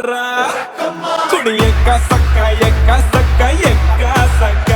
ಬಾರ ಕುಡಿಯಕ್ಕ ಸಕ್ಕ ಎಕ್ಕ ಸಕ್ಕ ಎಕ್ಕ ಸಕ್ಕ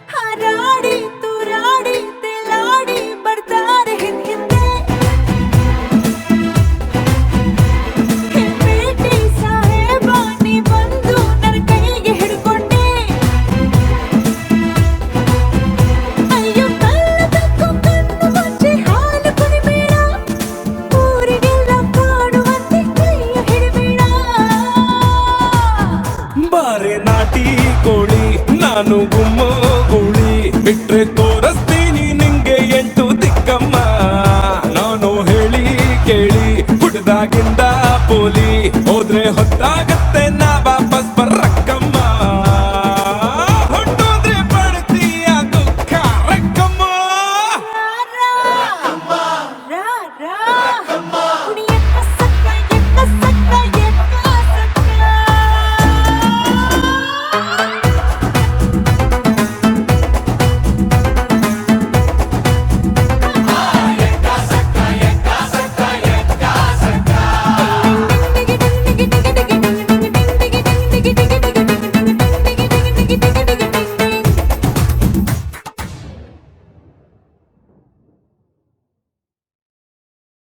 ಹಾರಾಡಿ ತೂರಾಡಿ ತೇಲಾಡಿ ಬರ್ತಾರೆ ಹಿಂದೆ ಭೇಟಿ ಸಾಹೇಬ ನೀ ಬಂದು ನನ್ನ ಕೈಗೆ ಹಿಡ್ಕೊಂಡೆ ಅಯ್ಯೋ ಕಳ್ಳದಕ್ಕೂ ಕಣ್ಣು ಮುಚ್ಚಿ ಹಾಲು ಕುಡಿಬೇಡ ಊರಿಗೆಲ್ಲ ಕಾಡುವಂತೆ ಕೈಯ ಹಿಡಿಬೇಡ ಬಾರೆ ನಾಟಿ ಕೋಳಿ ನಾನು ಗುಮ್ಮ ಗೋಳಿ ಬಿಟ್ರೆ ತೋ